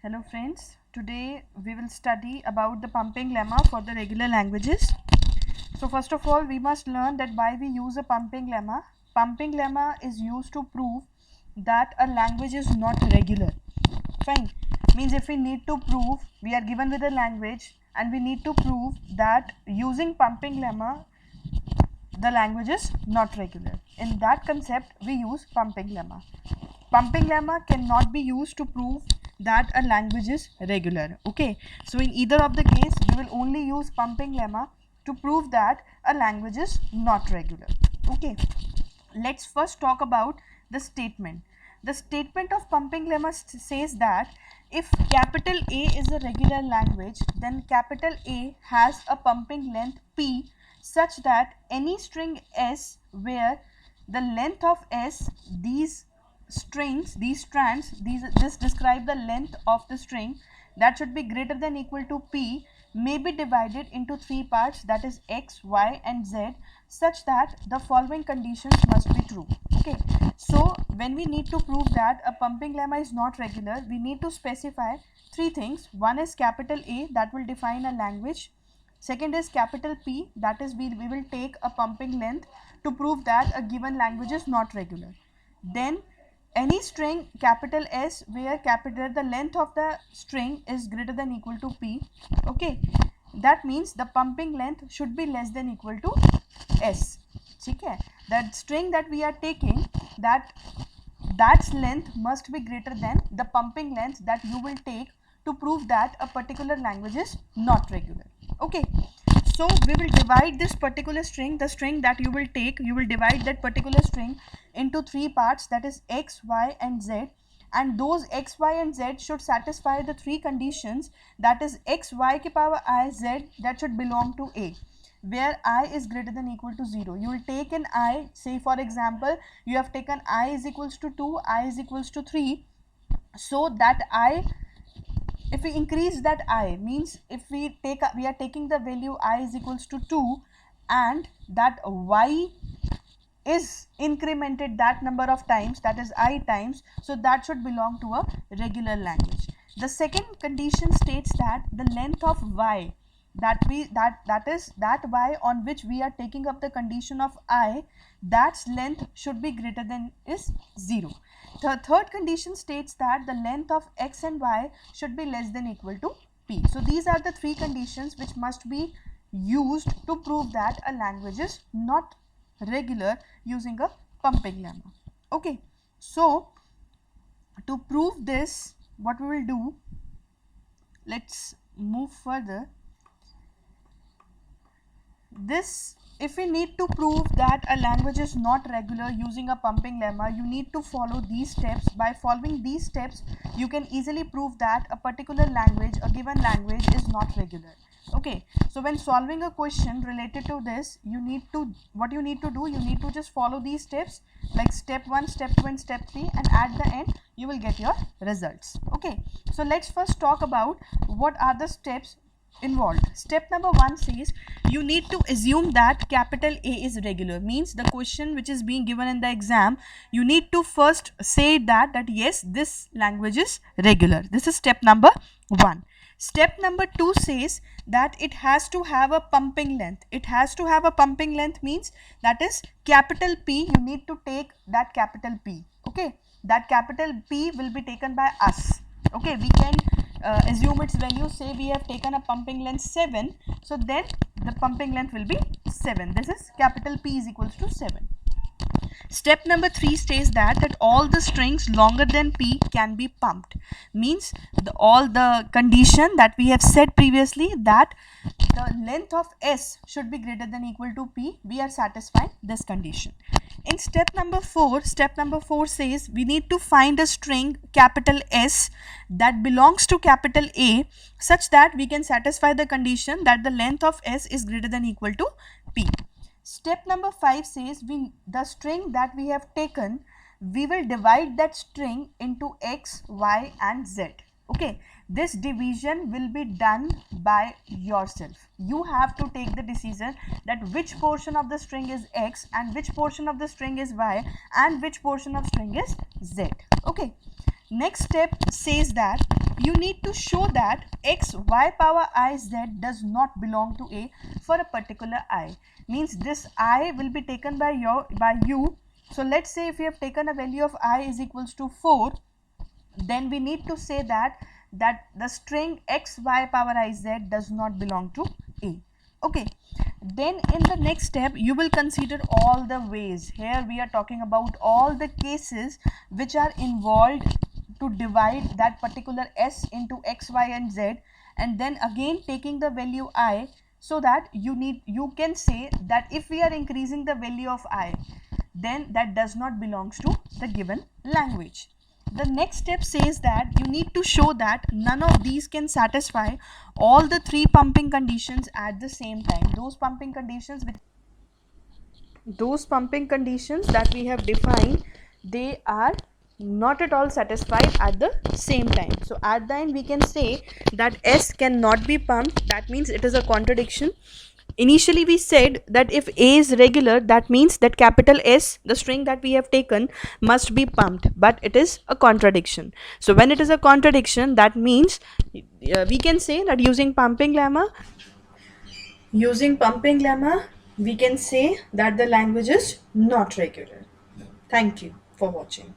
Hello friends, today we will study about the pumping lemma for the regular languages. So first of all we must learn that why we use a pumping lemma. Pumping lemma is used to prove that a language is not regular. Fine, means if we need to prove, we are given with a language and we need to prove that using pumping lemma the language is not regular. In that concept we use pumping lemma. Pumping lemma cannot be used to prove that a language is regular. Okay, so in either of the case we will only use pumping lemma to prove that a language is not regular. Okay, let's first talk about the statement. The statement of pumping lemma says that if capital A is a regular language, then capital A has a pumping length P such that any string S where the length of S, these strings, these strands, this describe the length of the string that should be greater than equal to P, may be divided into three parts, that is X, Y and Z, such that the following conditions must be true. Okay, so when we need to prove that a pumping lemma is not regular, we need to specify three things. One is capital A, that will define a language. Second is capital P, that is we will take a pumping length to prove that a given language is not regular. Then any string capital S where the length of the string is greater than equal to P. Okay, that means the pumping length should be less than equal to S. Okay, that string that we are taking, that's length must be greater than the pumping length that you will take to prove that a particular language is not regular. Okay, so we will divide this particular string, the string that you will take, you will divide that particular string into three parts, that is X, Y and Z, and those X, Y and Z should satisfy the three conditions, that is X, Y ki power I, Z, that should belong to A, where I is greater than equal to 0. You will take an I, say for example you have taken I is equals to 2, I is equals to 3, so that I, if we increase that I, means if we are taking the value I is equals to 2 and that Y is incremented that number of times, that is I times, so that should belong to a regular language. The second condition states that the length of Y, that Y on which we are taking up the condition of I, that's length should be greater than is 0. The third condition states that the length of X and Y should be less than equal to P. So these are the three conditions which must be used to prove that a language is not regular using a pumping lemma. Okay, so to prove this, what we will do, let's move further. This, if we need to prove that a language is not regular using a pumping lemma, you need to follow these steps. By following these steps you can easily prove that a particular language, a given language is not regular. Okay, so when solving a question related to this, you need to just follow these steps, like step 1, step 2 and step 3, and at the end you will get your results. Okay, so let's first talk about what are the steps involved. Step number 1 says you need to assume that capital A is regular, means the question which is being given in the exam, you need to first say that yes, this language is regular. This is step number 1. Step number 2 says that it has to have a pumping length. It has to have a pumping length means that is capital P, you need to take that capital P. Okay, that capital P will be taken by us. Okay, we can assume its value, say we have taken a pumping length 7, so then the pumping length will be 7. This is capital P is equals to 7. Step number 3 states that all the strings longer than P can be pumped, means all the condition that we have said previously, that the length of S should be greater than equal to P, we are satisfying this condition. In step number 4 says we need to find a string capital S that belongs to capital A such that we can satisfy the condition that the length of S is greater than equal to P. Step number 5 says the string that we have taken, we will divide that string into X, Y and Z. Okay, this division will be done by yourself. You have to take the decision that which portion of the string is X and which portion of the string is Y and which portion of string is Z. Okay, Next step says that you need to show that x y power I z does not belong to A for a particular I. Means this I will be taken by you. So let's say if you have taken a value of I is equals to 4, then we need to say that the string x y power I z does not belong to A. Okay, then in the next step you will consider all the ways. Here we are talking about all the cases which are involved to divide that particular s into x, y and z, and then again taking the value I, so that you can say that if we are increasing the value of I, then that does not belongs to the given language. The next step says that you need to show that none of these can satisfy all the three pumping conditions at the same time. Those pumping conditions that we have defined, they are not at all satisfied at the same time. So at the end we can say that S cannot be pumped. That means it is a contradiction. Initially we said that if A is regular, that means that capital S, the string that we have taken, must be pumped, but it is a contradiction. So when it is a contradiction, that means we can say that using pumping lemma, we can say that the language is not regular. Thank you for watching.